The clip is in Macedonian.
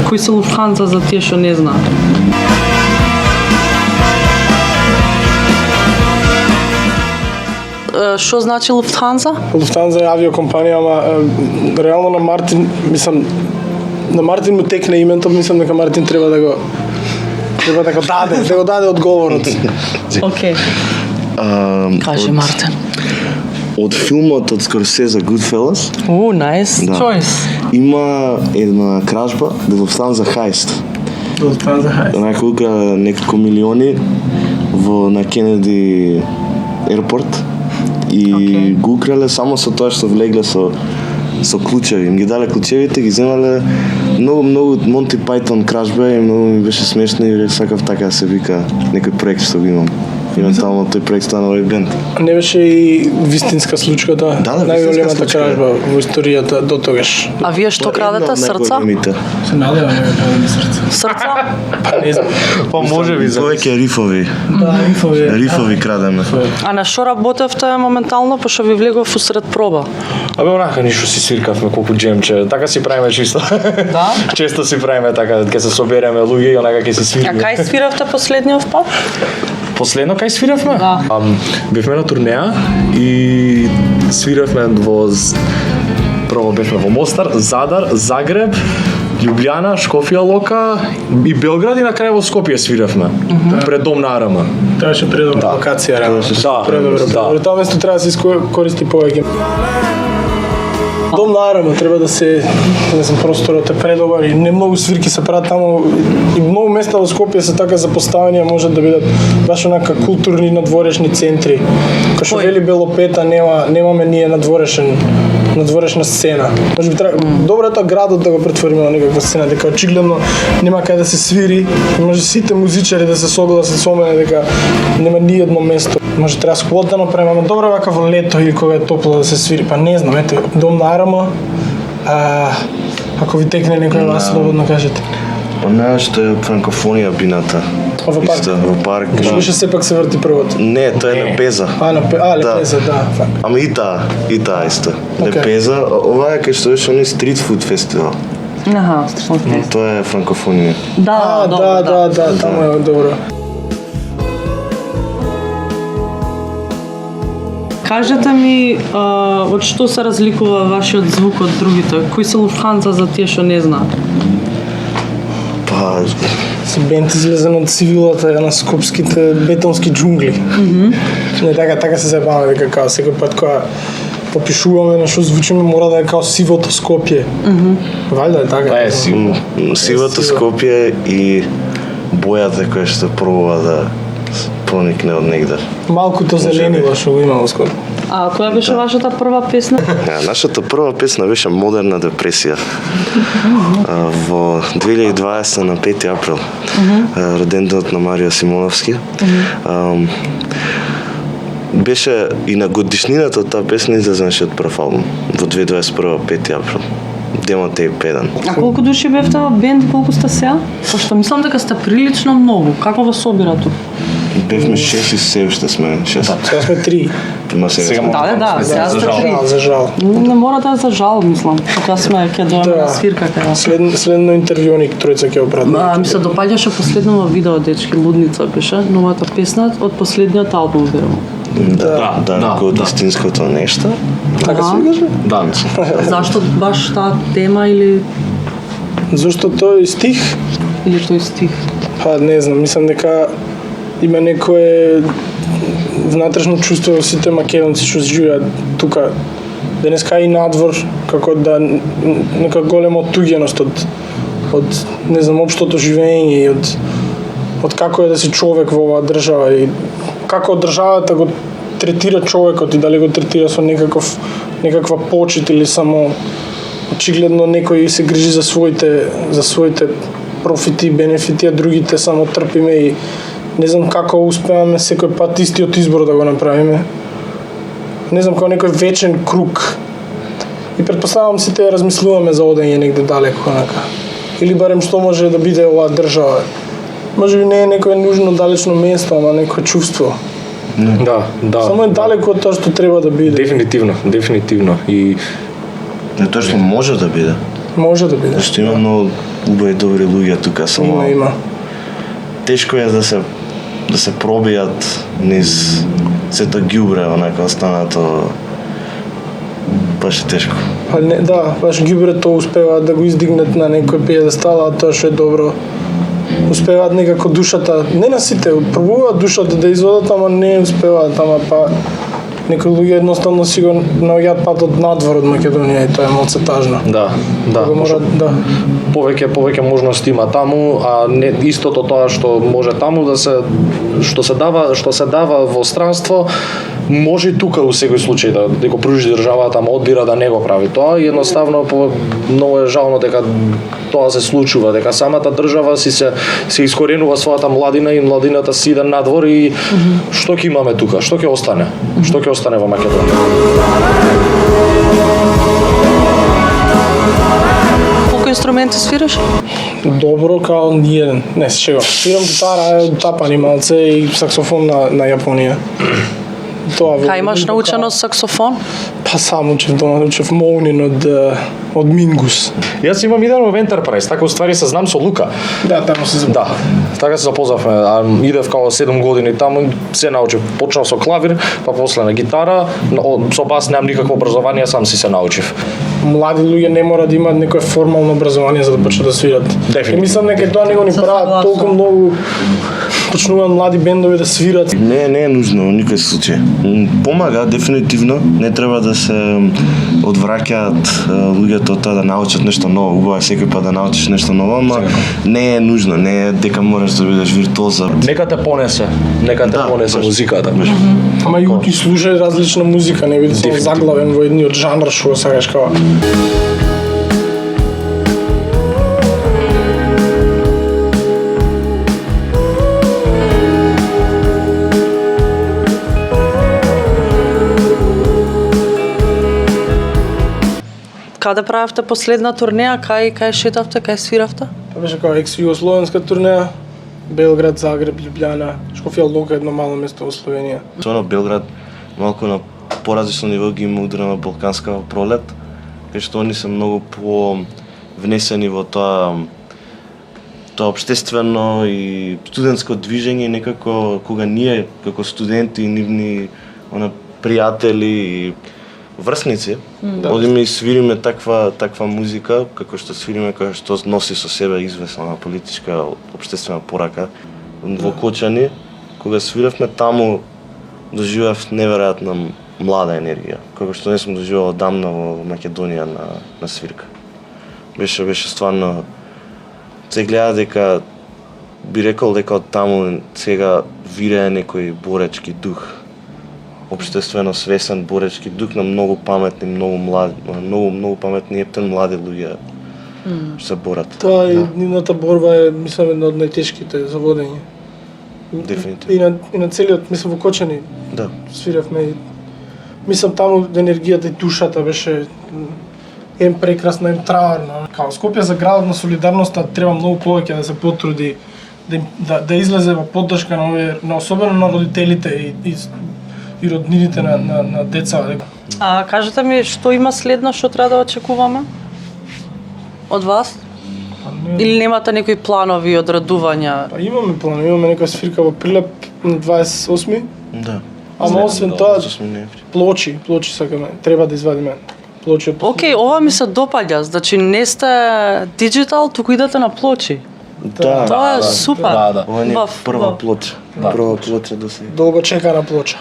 Кои се Луфтханза за тие што не знаат? Што значи Луфтханза? Луфтханза е авиокомпанија, ама реално на Мартин, мислам, на Мартин му текне името, мислам дека Мартин треба да го даде одговорот. Океј. Кажи Мартин. Од филмот од Скорсезе Goodfellas. Nice choice. Има една кражба, да Луфтханза хајст. Луфтханза хајст. Онака украде неколку милиони на Кенеди Airport и го украле само со тоа што влегле со клучеви. Им ги дале клучевите, ги земале многу Монти Пајтон кражба и многу ми беше смешно и сакав така да се вика некој проект што го имам. Евентуално тој проект стана овој бенд. Не беше и вистинска случка тоа? Да, најголемата кражба во историјата до тогаш. А вие што крадете? Срца? Се надевам да крадеме срца. Срца? Па не знам. Па може би повеќе рифови. Да, Рифови крадеме. А на што работевте моментално, пошто ви влегов усред проба? Абе онака ништо си свиркавме колку джемче, така си правиме чисто. Да? Често си правиме така, ќе се собереме луѓе и онака ќе си свириме. А кај свиравте последниот пат? Последно кај свиравме? Да. Бевме на турнеја и свиравме прво бевме во Мостар, Задар, Загреб, Љубљана, Шкофија Лока и Белград и на крај во Скопје свиравме. Пред дом на АРМ. Требаше предобра локација, реално. Да, предобра. Тоа место треба да се користи повеќе. Дом на АРМ треба да се, не знам, просторот е предобар и не многу свирки се прават таму и многу места во Скопје се така запоставени, можат да бидат баш онака културни надворешни центри. Кај што вели Белопета немаме ние надворешна сцена. Може би треба добро е тоа градот да го претвориме на некаква сцена, дека очигледно нема кај да се свири, може сите музичари да се согласат со мене дека нема ни едно место. Може треба сквот да направиме, ама добро вака во лето или кога е топло да се свири, па не знам, ете, Дом на АРМ, ако ви текне некој вас слободно кажете. Па не, што е франкофонија бината. Во парк? Во парк. Беше сепак се врти првото. Не, тоа е Лепеза. Лепеза, да. Ама и таа исто. Лепеза, ова е кај што беше оној стрит фуд фестивал. Аха, окей. Тоа е франкофонија. Да, таму е добро. Кажете ми, од што се разликува вашиот звук од другите? Кои се Луфтханза за тие што не знаат? Па, се бенд излезен од цивилата на скопските бетонски џунгли. Не, така се заебаваме дека као секој пат кога попишуваме на што звучиме мора да е као сивото Скопје. Валјда е така. Па е сивото Скопје и бојата која што пробува да проникне од негде. Малкото зеленило што го има во Скопје. А која беше вашата прва песна? Нашата прва песна беше Модерна депресија. Во 2020 на 5 април. Роденденот на Марио Симоновски. Беше и на годишнината од таа песна излезеше од прв албум во 2021 5 април. Демо тейп 1. А колку души бевте во бенд и колку сте сега? Пошто мислам дека сте прилично многу. Како во собира тук? Бевме 6 и се уште сме 6. Сега сме 3. Да, сега сте 3. За жал. Не мора да е за жал, мислам. Така сме ќе дојдеме на свирка кај. Следно интервјуник тројца ќе опратиме. Ми се допаѓаше последно видео, дечки, Лудница беше, новата песна од последниот албум, верувам. Да, од истинското нешто. Така се каже? Да, мислам. Зашто баш таа тема или Зошто тој стих? или тој стих? Па не знам, мислам дека има некое внатрешно чувство во сите македонци што живеат тука. Денеска и надвор, како да нека голема отуѓеност од не знам општото живење и од како е да си човек во оваа држава и како државата го третира човекот и дали го третира со некаква почит или само очигледно некој се грижи за своите профити и бенефити, а другите само трпиме и не знам како успеваме секој пат истиот избор да го направиме. Не знам, како некој вечен круг. И претпоставам сите размислуваме за одење негде далеко онака. Или барем што може да биде оваа држава. Може би не е некое нужно далечно место, ама некое чувство. Да. Само е далеко од тоа што треба да биде. Дефинитивно. И Не тоа што може да биде. Може да биде. Што има многу убави добри луѓе тука, само Има. тешко е да се пробијат низ сето ѓубре, онака останато баш е тешко. А не, да, баш ѓубрето успеваат да го издигнат на некој пиедестал, а тоа што е добро. Успеваат некако душата, не на сите, пробуваат душата да изводат, ама не успеваат, ама па некои луѓе едноставно си го наоѓаат патот надвор од Македонија и тоа е малце тажно. Да. Кога мора, да. Повеќе можности има таму, а не истото тоа што може таму да се што се дава во странство, може и тука во секој случај да го пружи државата, ама одбира да не го прави тоа и едноставно многу е жално дека тоа се случува, дека самата држава се искоренува својата младина и младината си иде надвор и што ќе имаме тука, што ќе остане? Што ќе остане во Македонија? Колку инструменти свираш? Добро као ниеден. Не се шегувам. Свирам гитара, тапани малце и саксофон на Јапонија. Тоа Кај имаш научено саксофон? Па сам учев дома, учев Моунин од Мингус. Јас имам идеја во Enterprise, така уствари се знам со Лука. Да, таму се Да, така се запознавме. Идев као 7 години таму, се научив. Почнав со клавир, па после на гитара, со бас немам никакво образование, сам си се научив. Млади луѓе не мора да имаат некое формално образование за да почнат да свират. Дефинитивно. И мислам дека тоа него ни прават толку многу почнуваат млади бендови да свират. Не е нужно во никој случај. Помага дефинитивно, не треба да се одвраќаат луѓето од тоа да научат нешто ново. Убаво е секој пат да научиш нешто ново, ама не е нужно, не е дека мораш да бидеш виртуоз. Нека те понесе баш. музиката. Ама и слушај различна музика, не биде само заглавен во едниот жанр што го сакаш као. Каде правевте последна турнеја? Кај шетавте, кај свиравте? Тоа беше као екс-југословенска турнеја, Белград, Загреб, Љубљана, Шкофја Лока, едно мало место во Словенија. Особено Белград малку на поразлично ниво ги има удрена балканска пролет, кај што они се многу по внесени во тоа општествено и студентско движење, некако кога ние како студенти и нивни пријатели и врсници, одиме и свириме таква музика, како што свириме, како што носи со себе известна политичка, општествена порака. Во Кочани, кога свиравме таму, доживав неверојатна млада енергија, како што не сум доживал одамна во Македонија на свирка. Беше стварно, се гледа дека би рекол дека од таму сега вирее некој боречки дух, општествено свесен боречки дух на многу паметни, многу паметни ептен млади луѓе што се борат. Тоа и нивната борба е, мислам, една од најтешките за водење. Дефинитивно. И на целиот, мислам, во Кочани Да. свиравме. Мислам, таму енергијата и душата беше прекрасна, траварна. Као Скопје за градот на солидарноста треба многу повеќе да се потруди да излезе во поддршка на овие, особено на родителите и роднините на деца. А кажете ми, што има следно што треба да очекуваме од вас? Или немате некои планови и одредувања? Па имаме план, имаме некоја свирка во Прилеп на 28. Да. Ама освен тоа, тоа, плочи сакаме, треба да извадиме плочи од Океј, ова ми се допаѓа, значи не сте диджитал, туку идете на плочи. Да. Тоа е супер. Да. Ова е Бав, прва бав. плоча. Прва плоча до сега. долго чекана плоча.